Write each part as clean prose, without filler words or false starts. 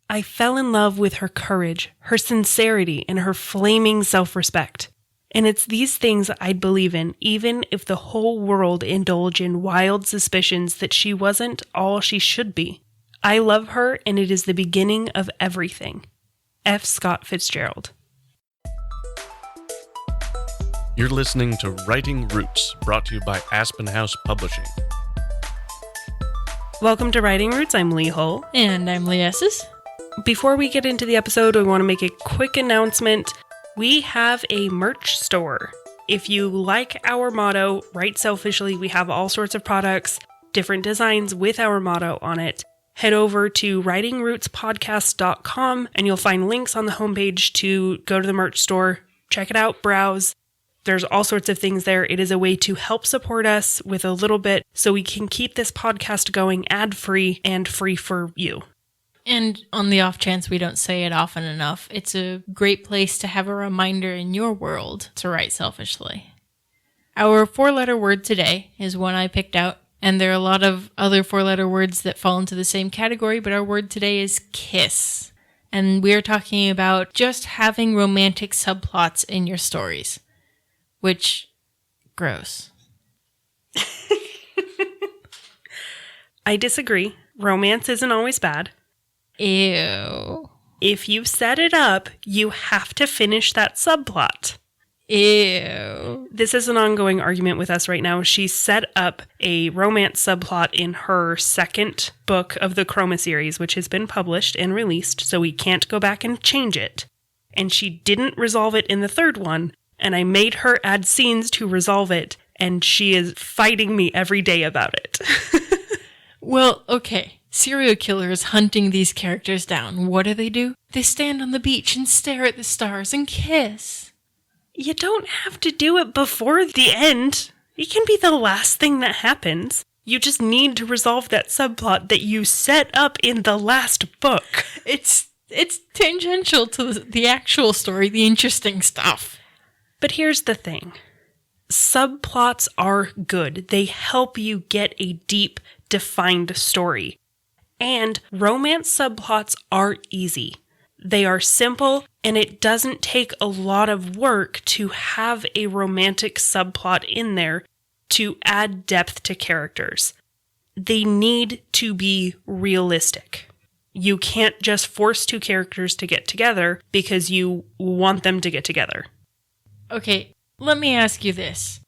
I fell in love with her courage, her sincerity, and her flaming self-respect. And it's these things I'd believe in, even if the whole world indulged in wild suspicions that she wasn't all she should be. I love her, and it is the beginning of everything. F. Scott Fitzgerald. You're listening to Writing Roots, brought to you by Aspen House Publishing. Welcome to Writing Roots. I'm Lee Hull. And I'm Lee Esses. Before we get into the episode, I want to make a quick announcement. We have a merch store. If you like our motto, Write Selfishly, we have all sorts of products, different designs with our motto on it. Head over to writingrootspodcast.com and you'll find links on the homepage to go to the merch store. Check it out, browse. There's all sorts of things there. It is a way to help support us with a little bit so we can keep this podcast going ad-free and free for you. And on the off chance we don't say it often enough, it's a great place to have a reminder in your world to write selfishly. Our 4-letter word today is one I picked out, and there are a lot of other 4-letter words that fall into the same category, but our word today is kiss. And we're talking about just having romantic subplots in your stories. Which, gross. I disagree. Romance isn't always bad. Ew. If you set it up, you have to finish that subplot. Ew. This is an ongoing argument with us right now. She set up a romance subplot in her second book of the Chroma series, which has been published and released, so we can't go back and change it. And she didn't resolve it in the third one, and I made her add scenes to resolve it, and she is fighting me every day about it. Well, okay. Serial killers hunting these characters down. What do? They stand on the beach and stare at the stars and kiss. You don't have to do it before the end. It can be the last thing that happens. You just need to resolve that subplot that you set up in the last book. It's tangential to the actual story, the interesting stuff. But here's the thing. Subplots are good. They help you get a deep, defined story. And romance subplots are easy. They are simple, and it doesn't take a lot of work to have a romantic subplot in there to add depth to characters. They need to be realistic. You can't just force two characters to get together because you want them to get together. Okay, let me ask you this.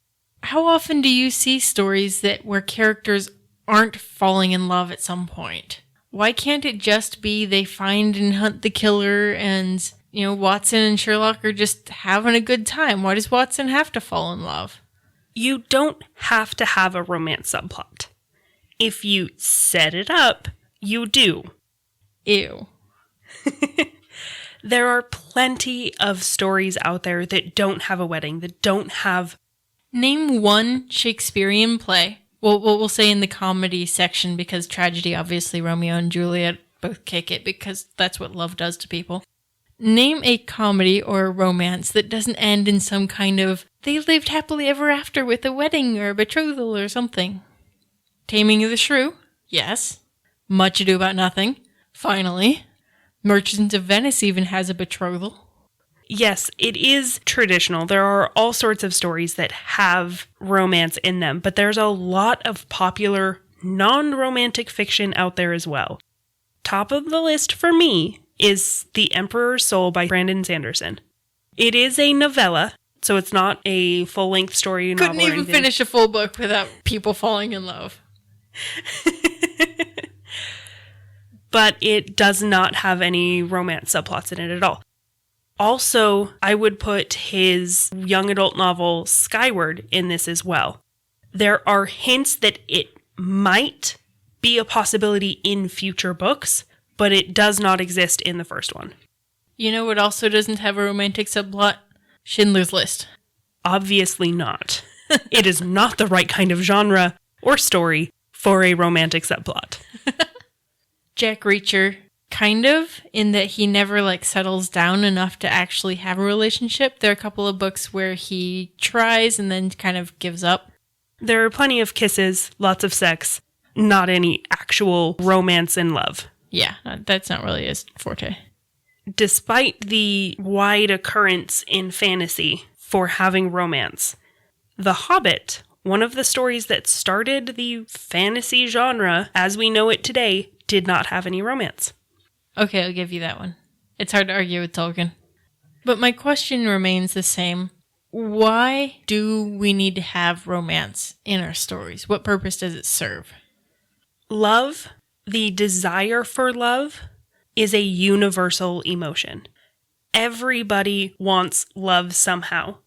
How often do you see stories where characters aren't falling in love at some point? Why can't it just be they find and hunt the killer and, Watson and Sherlock are just having a good time? Why does Watson have to fall in love? You don't have to have a romance subplot. If you set it up, you do. Ew. There are plenty of stories out there that don't have a wedding, that don't have... Name one Shakespearean play. Well, we'll say in the comedy section, because tragedy, obviously, Romeo and Juliet both kick it, because that's what love does to people. Name a comedy or a romance that doesn't end in some kind of, they lived happily ever after with a wedding or a betrothal or something. Taming of the Shrew? Yes. Much Ado About Nothing? Finally. Merchant of Venice even has a betrothal. Yes, it is traditional. There are all sorts of stories that have romance in them, but there's a lot of popular non-romantic fiction out there as well. Top of the list for me is The Emperor's Soul by Brandon Sanderson. It is a novella, so it's not a full-length story novel. Couldn't even finish a full book without people falling in love. But it does not have any romance subplots in it at all. Also, I would put his young adult novel Skyward in this as well. There are hints that it might be a possibility in future books, but it does not exist in the first one. You know what also doesn't have a romantic subplot? Schindler's List. Obviously not. It is not the right kind of genre or story for a romantic subplot. Jack Reacher, kind of, in that he never settles down enough to actually have a relationship. There are a couple of books where he tries and then kind of gives up. There are plenty of kisses, lots of sex, not any actual romance and love. Yeah, that's not really his forte. Despite the wide occurrence in fantasy for having romance, The Hobbit, one of the stories that started the fantasy genre as we know it today, did not have any romance. Okay, I'll give you that one. It's hard to argue with Tolkien. But my question remains the same. Why do we need to have romance in our stories? What purpose does it serve? Love, the desire for love, is a universal emotion. Everybody wants love somehow.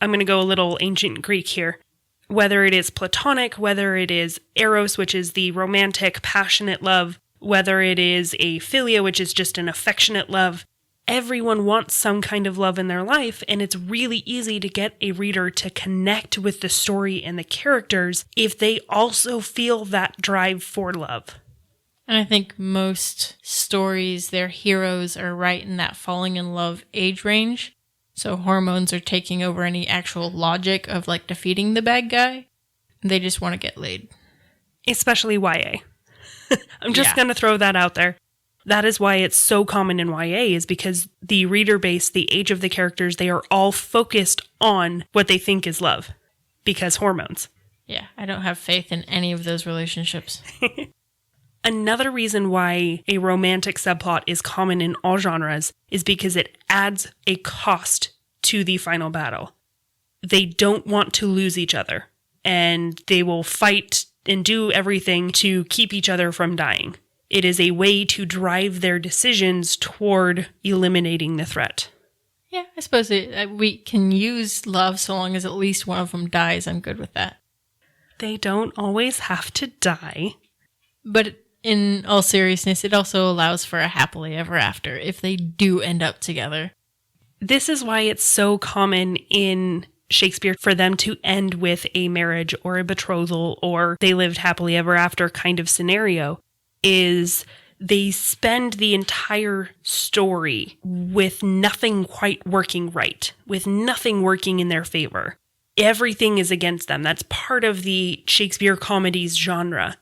I'm going to go a little ancient Greek here. Whether it is platonic, whether it is eros, which is the romantic, passionate love, whether it is a philia, which is just an affectionate love, everyone wants some kind of love in their life, and it's really easy to get a reader to connect with the story and the characters if they also feel that drive for love. And I think most stories, their heroes are right in that falling in love age range. So hormones are taking over any actual logic of like defeating the bad guy. They just want to get laid. Especially YA. I'm just going to throw that out there. That is why it's so common in YA, is because the reader base, the age of the characters, they are all focused on what they think is love. Because hormones. Yeah, I don't have faith in any of those relationships. Another reason why a romantic subplot is common in all genres is because it adds a cost to the final battle. They don't want to lose each other, and they will fight and do everything to keep each other from dying. It is a way to drive their decisions toward eliminating the threat. Yeah, I suppose we can use love so long as at least one of them dies. I'm good with that. They don't always have to die. But in all seriousness, it also allows for a happily ever after if they do end up together. This is why it's so common in Shakespeare for them to end with a marriage or a betrothal or they lived happily ever after kind of scenario, is they spend the entire story with nothing quite working right, with nothing working in their favor. Everything is against them. That's part of the Shakespeare comedies genre.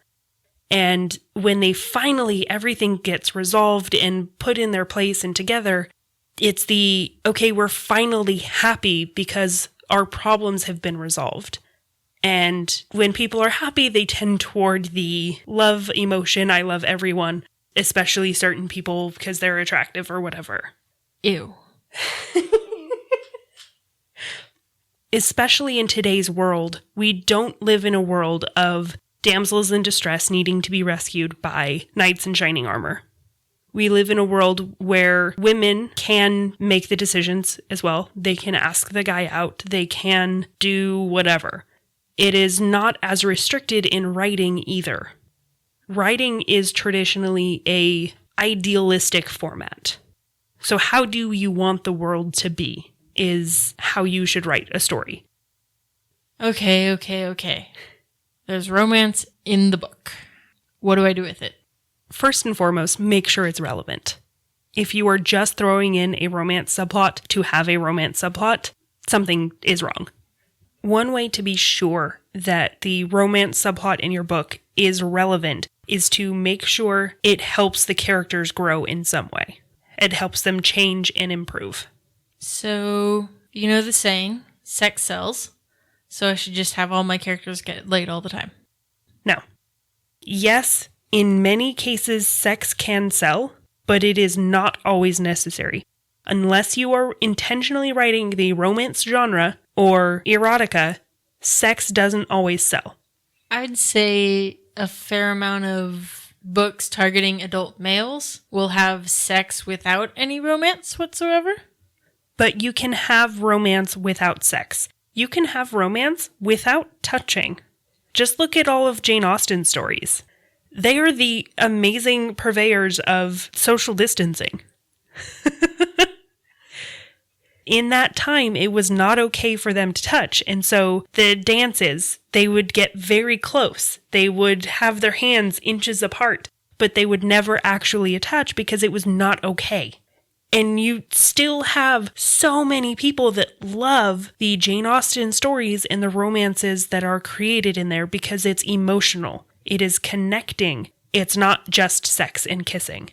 And when they finally, everything gets resolved and put in their place and together, it's okay, we're finally happy because our problems have been resolved. And when people are happy, they tend toward the love emotion. I love everyone, especially certain people because they're attractive or whatever. Ew. Especially in today's world, we don't live in a world of damsels in distress needing to be rescued by knights in shining armor. We live in a world where women can make the decisions as well. They can ask the guy out. They can do whatever. It is not as restricted in writing either. Writing is traditionally a idealistic format. So how do you want the world to be is how you should write a story. Okay. There's romance in the book. What do I do with it? First and foremost, make sure it's relevant. If you are just throwing in a romance subplot to have a romance subplot, something is wrong. One way to be sure that the romance subplot in your book is relevant is to make sure it helps the characters grow in some way. It helps them change and improve. So, you know the saying, sex sells. So I should just have all my characters get laid all the time. No. Yes, in many cases, sex can sell, but it is not always necessary. Unless you are intentionally writing the romance genre or erotica, sex doesn't always sell. I'd say a fair amount of books targeting adult males will have sex without any romance whatsoever. But you can have romance without sex. You can have romance without touching. Just look at all of Jane Austen's stories. They are the amazing purveyors of social distancing. In that time, it was not okay for them to touch. And so the dances, they would get very close. They would have their hands inches apart, but they would never actually attach because it was not okay. And you still have so many people that love the Jane Austen stories and the romances that are created in there because it's emotional. It is connecting. It's not just sex and kissing.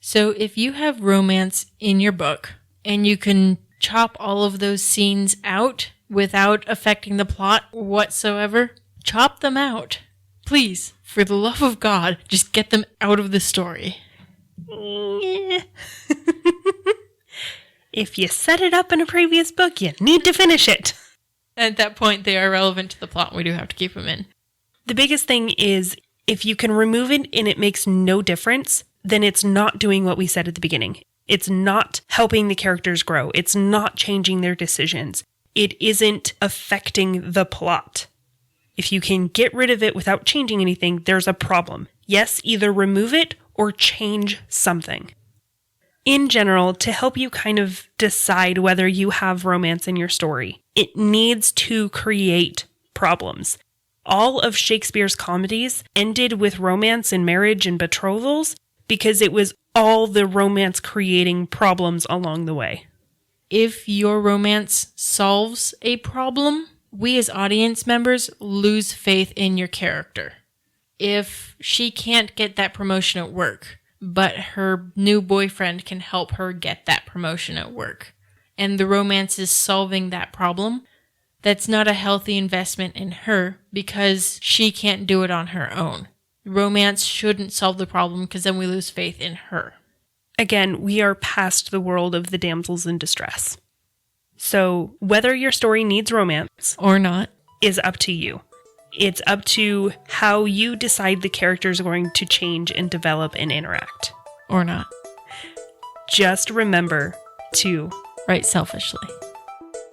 So if you have romance in your book and you can chop all of those scenes out without affecting the plot whatsoever, chop them out. Please, for the love of God, just get them out of the story. If you set it up in a previous book, you need to finish it. At that point, they are relevant to the plot. We do have to keep them in. The biggest thing is if you can remove it and it makes no difference, then it's not doing what we said at the beginning. It's not helping the characters grow. It's not changing their decisions. It isn't affecting the plot. If you can get rid of it without changing anything, there's a problem. Yes, either remove it or change something. In general, to help you kind of decide whether you have romance in your story, it needs to create problems. All of Shakespeare's comedies ended with romance and marriage and betrothals because it was all the romance creating problems along the way. If your romance solves a problem, we as audience members lose faith in your character. If she can't get that promotion at work, but her new boyfriend can help her get that promotion at work, and the romance is solving that problem, that's not a healthy investment in her because she can't do it on her own. Romance shouldn't solve the problem because then we lose faith in her. Again, we are past the world of the damsels in distress. So whether your story needs romance or not is up to you. It's up to how you decide the characters are going to change and develop and interact. Or not. Just remember to write selfishly.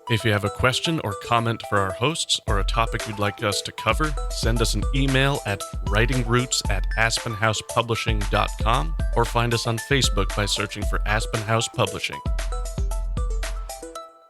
If you have a question or comment for our hosts or a topic you'd like us to cover, send us an email at writingroots@aspenhousepublishing.com or find us on Facebook by searching for Aspen House Publishing.